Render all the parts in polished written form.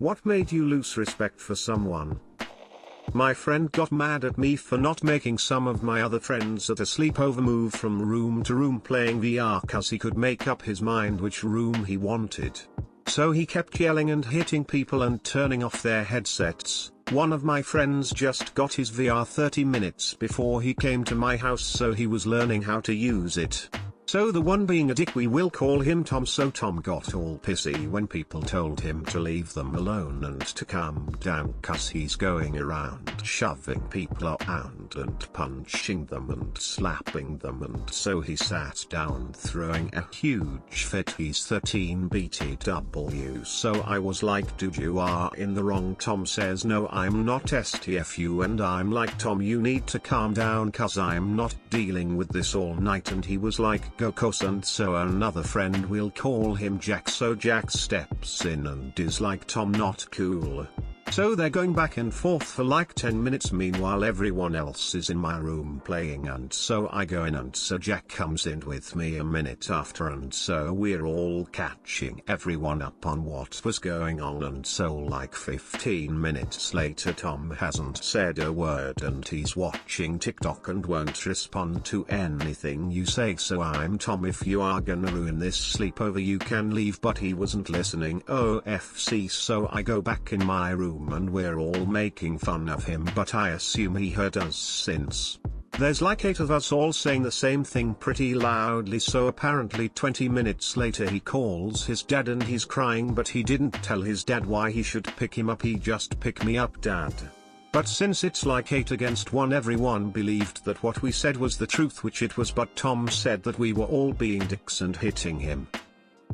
What made you lose respect for someone? My friend got mad at me for not making some of my other friends at a sleepover move from room to room playing VR cause he could make up his mind which room he wanted. So he kept yelling and hitting people and turning off their headsets. One of my friends just got his VR 30 minutes before he came to my house, so he was learning how to use it. So the one being a dick, we will call him Tom. So Tom got all pissy when people told him to leave them alone and to calm down cause he's going around shoving people around and punching them and slapping them, and so he sat down throwing a huge fit. He's 13 BTW. So I was like, dude, you are in the wrong. Tom says, no, I'm not STFU, and I'm like, Tom, you need to calm down cause I'm not dealing with this all night. And he was like, go cos. And so another friend, we'll call him Jack. So Jack steps in and is like, Tom, not cool. So they're going back and forth for like 10 minutes. Meanwhile everyone else is in my room playing, and so I go in, and so Jack comes in with me a minute after, and so we're all catching everyone up on what was going on. And so like 15 minutes later Tom hasn't said a word and he's watching TikTok and won't respond to anything you say. So I'm, Tom, if you are gonna ruin this sleepover you can leave, but he wasn't listening. OFC. So I go back in my room and we're all making fun of him, but I assume he heard us since there's like 8 of us all saying the same thing pretty loudly. So apparently 20 minutes later he calls his dad and he's crying, but he didn't tell his dad why he should pick him up. He just, pick me up, dad. But since it's like 8 against 1, everyone believed that what we said was the truth, which it was, but Tom said that we were all being dicks and hitting him.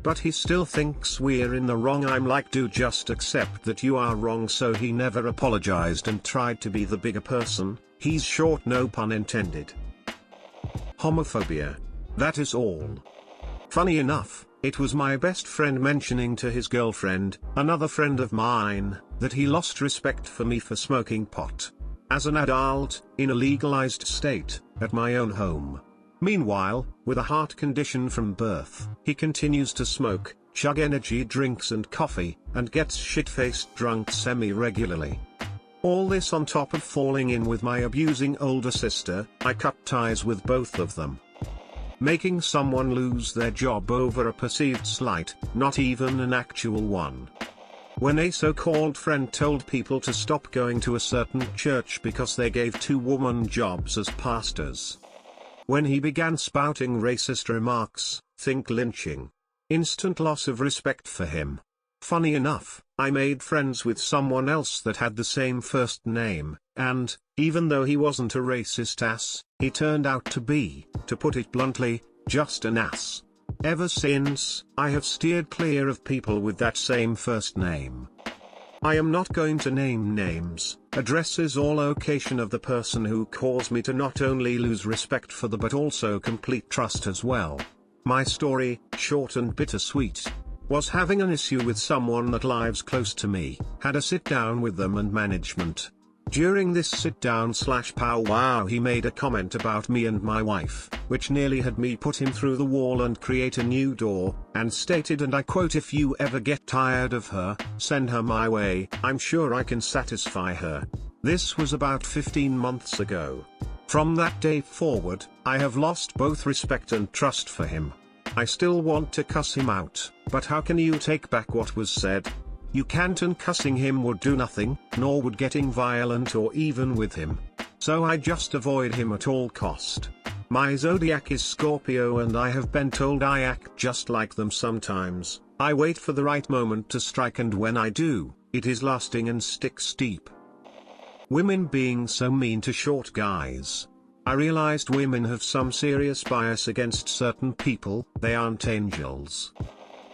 But he still thinks we're in the wrong. I'm like, dude, just accept that you are wrong. So he never apologized and tried to be the bigger person. He's short, no pun intended. Homophobia. That is all. Funny enough, it was my best friend mentioning to his girlfriend, another friend of mine, that he lost respect for me for smoking pot. As an adult, in a legalized state, at my own home. Meanwhile, with a heart condition from birth, he continues to smoke, chug energy drinks and coffee, and gets shit-faced drunk semi-regularly. All this on top of falling in with my abusing older sister. I cut ties with both of them. Making someone lose their job over a perceived slight, not even an actual one. When a so-called friend told people to stop going to a certain church because they gave 2 women jobs as pastors. When he began spouting racist remarks, think lynching. Instant loss of respect for him. Funny enough, I made friends with someone else that had the same first name, and, even though he wasn't a racist ass, he turned out to be, to put it bluntly, just an ass. Ever since, I have steered clear of people with that same first name. I am not going to name names, addresses, or location of the person who caused me to not only lose respect for but also complete trust as well. My story, short and bittersweet, was having an issue with someone that lives close to me, had a sit down with them and management. During this sit down / powwow he made a comment about me and my wife, which nearly had me put him through the wall and create a new door, and stated, and I quote, if you ever get tired of her, send her my way, I'm sure I can satisfy her. This was about 15 months ago. From that day forward, I have lost both respect and trust for him. I still want to cuss him out, but how can you take back what was said? You can't, and cussing him would do nothing, nor would getting violent or even with him. So I just avoid him at all cost. My zodiac is Scorpio, and I have been told I act just like them sometimes. I wait for the right moment to strike, and when I do, it is lasting and sticks deep. Women being so mean to short guys. I realized women have some serious bias against certain people. They aren't angels.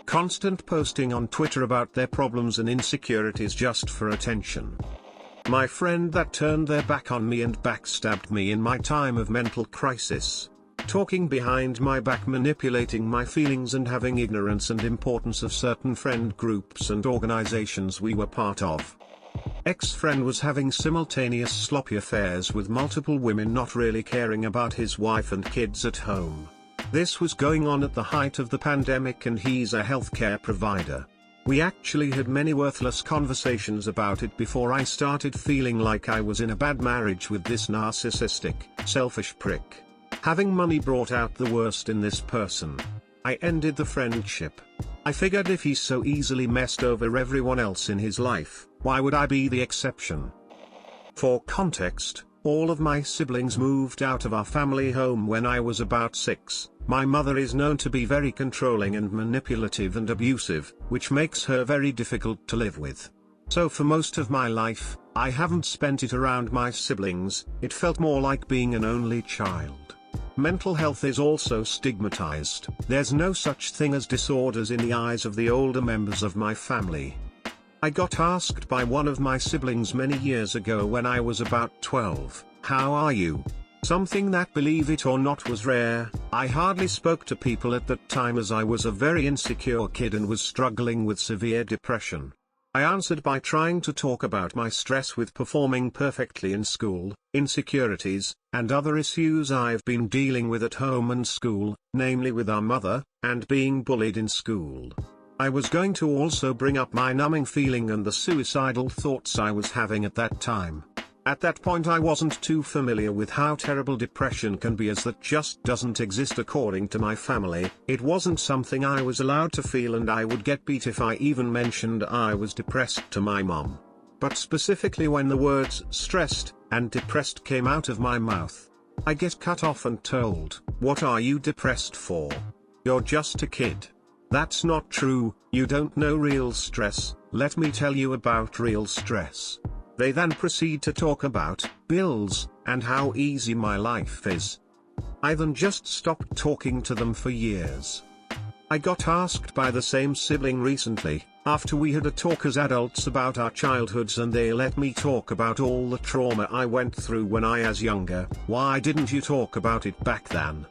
Constant posting on Twitter about their problems and insecurities just for attention. My friend that turned their back on me and backstabbed me in my time of mental crisis. Talking behind my back, manipulating my feelings, and having ignorance and importance of certain friend groups and organizations we were part of. Ex-friend was having simultaneous sloppy affairs with multiple women, not really caring about his wife and kids at home. This was going on at the height of the pandemic, and he's a healthcare provider. We actually had many worthless conversations about it before I started feeling like I was in a bad marriage with this narcissistic, selfish prick. Having money brought out the worst in this person. I ended the friendship. I figured if he's so easily messed over everyone else in his life, why would I be the exception? For context, all of my siblings moved out of our family home when I was about 6. My mother is known to be very controlling and manipulative and abusive, which makes her very difficult to live with. So for most of my life, I haven't spent it around my siblings. It felt more like being an only child. Mental health is also stigmatized. There's no such thing as disorders in the eyes of the older members of my family. I got asked by one of my siblings many years ago when I was about 12, "How are you?" Something that, believe it or not, was rare. I hardly spoke to people at that time as I was a very insecure kid and was struggling with severe depression. I answered by trying to talk about my stress with performing perfectly in school, insecurities, and other issues I've been dealing with at home and school, namely with our mother, and being bullied in school. I was going to also bring up my numbing feeling and the suicidal thoughts I was having at that time. At that point I wasn't too familiar with how terrible depression can be, as that just doesn't exist according to my family. It wasn't something I was allowed to feel, and I would get beat if I even mentioned I was depressed to my mom. But specifically when the words stressed and depressed came out of my mouth, I get cut off and told, "What are you depressed for? You're just a kid." That's not true. You don't know real stress. Let me tell you about real stress. They then proceed to talk about bills and how easy my life is. I then just stopped talking to them for years. I got asked by the same sibling recently, after we had a talk as adults about our childhoods and they let me talk about all the trauma I went through when I was younger, "Why didn't you talk about it back then?"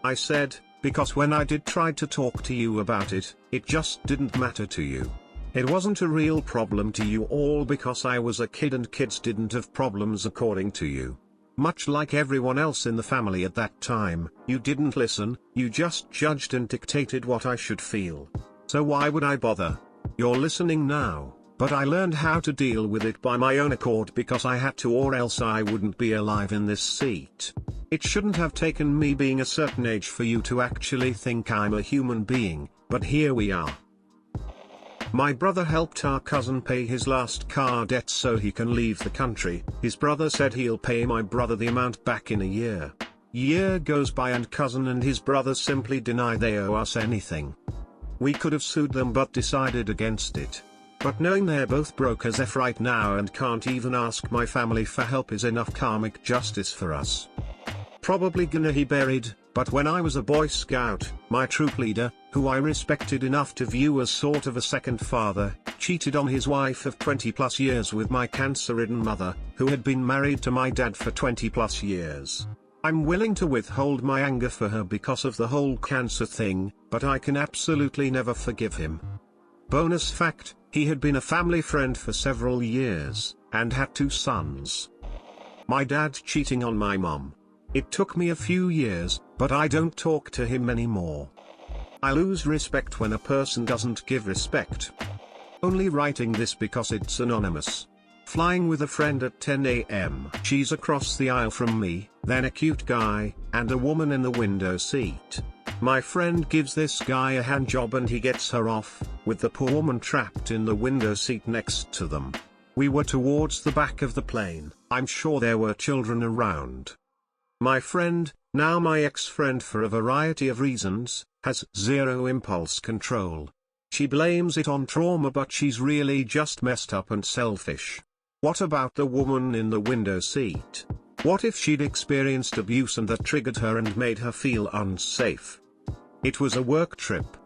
I said, "Because when I did try to talk to you about it, it just didn't matter to you. It wasn't a real problem to you all because I was a kid and kids didn't have problems according to you. Much like everyone else in the family at that time, you didn't listen, you just judged and dictated what I should feel. So why would I bother? You're listening now, but I learned how to deal with it by my own accord because I had to, or else I wouldn't be alive in this seat. It shouldn't have taken me being a certain age for you to actually think I'm a human being, but here we are." My brother helped our cousin pay his last car debt so he can leave the country. His brother said he'll pay my brother the amount back in a year. Year goes by and cousin and his brother simply deny they owe us anything. We could have sued them but decided against it. But knowing they're both broke as F right now and can't even ask my family for help is enough karmic justice for us. Probably gonna be buried, but when I was a Boy Scout, my troop leader, who I respected enough to view as sort of a second father, cheated on his wife of 20 plus years with my cancer-ridden mother, who had been married to my dad for 20 plus years. I'm willing to withhold my anger for her because of the whole cancer thing, but I can absolutely never forgive him. Bonus fact, he had been a family friend for several years, and had 2 sons. My dad cheating on my mom. It took me a few years, but I don't talk to him anymore. I lose respect when a person doesn't give respect. Only writing this because it's anonymous. Flying with a friend at 10 a.m. She's across the aisle from me, then a cute guy, and a woman in the window seat. My friend gives this guy a hand job and he gets her off, with the poor woman trapped in the window seat next to them. We were towards the back of the plane. I'm sure there were children around. My friend, now my ex-friend for a variety of reasons, has zero impulse control. She blames it on trauma, but she's really just messed up and selfish. What about the woman in the window seat? What if she'd experienced abuse and that triggered her and made her feel unsafe? It was a work trip.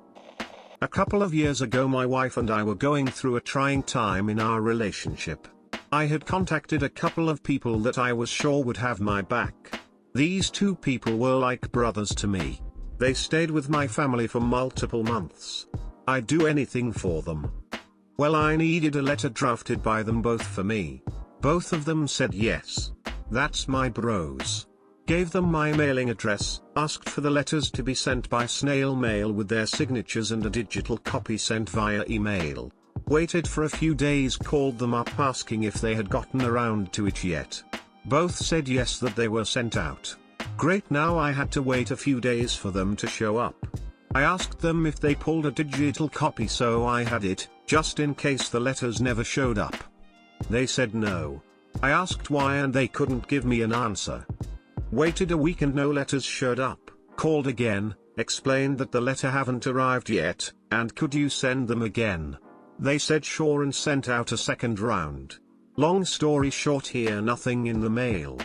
A couple of years ago my wife and I were going through a trying time in our relationship. I had contacted a couple of people that I was sure would have my back. These 2 people were like brothers to me. They stayed with my family for multiple months. I'd do anything for them. Well, I needed a letter drafted by them both for me. Both of them said yes. That's my bros. Gave them my mailing address, asked for the letters to be sent by snail mail with their signatures and a digital copy sent via email. Waited for a few days, called them up asking if they had gotten around to it yet. Both said yes, that they were sent out. Great, now I had to wait a few days for them to show up. I asked them if they pulled a digital copy so I had it, just in case the letters never showed up. They said no. I asked why and they couldn't give me an answer. Waited a week and no letters showed up, called again, explained that the letter haven't arrived yet, and could you send them again. They said sure and sent out a second round. Long story short, here nothing in the mail.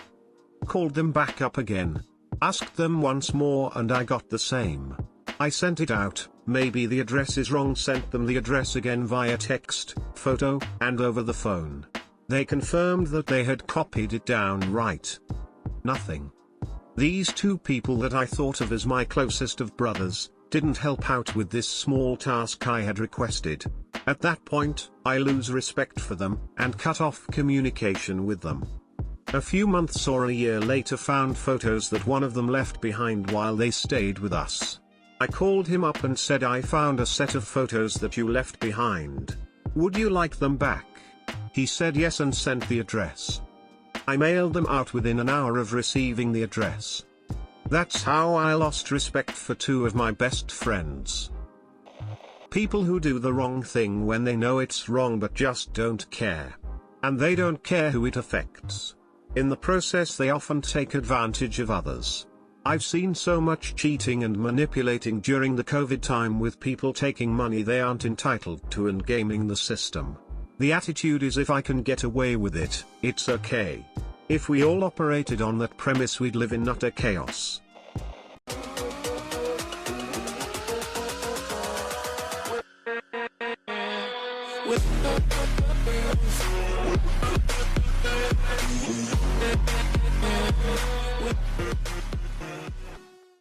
Called them back up again. Asked them once more and I got the same. I sent it out, maybe the address is wrong, sent them the address again via text, photo, and over the phone. They confirmed that they had copied it down right. Nothing. These two people that I thought of as my closest of brothers, didn't help out with this small task I had requested. At that point, I lose respect for them, and cut off communication with them. A few months or a year later, found photos that one of them left behind while they stayed with us. I called him up and said, I found a set of photos that you left behind. Would you like them back? He said yes and sent the address. I mailed them out within an hour of receiving the address. That's how I lost respect for two of my best friends. People who do the wrong thing when they know it's wrong but just don't care. And they don't care who it affects. In the process they often take advantage of others. I've seen so much cheating and manipulating during the COVID time with people taking money they aren't entitled to and gaming the system. The attitude is, if I can get away with it, it's okay. If we all operated on that premise, we'd live in utter chaos. With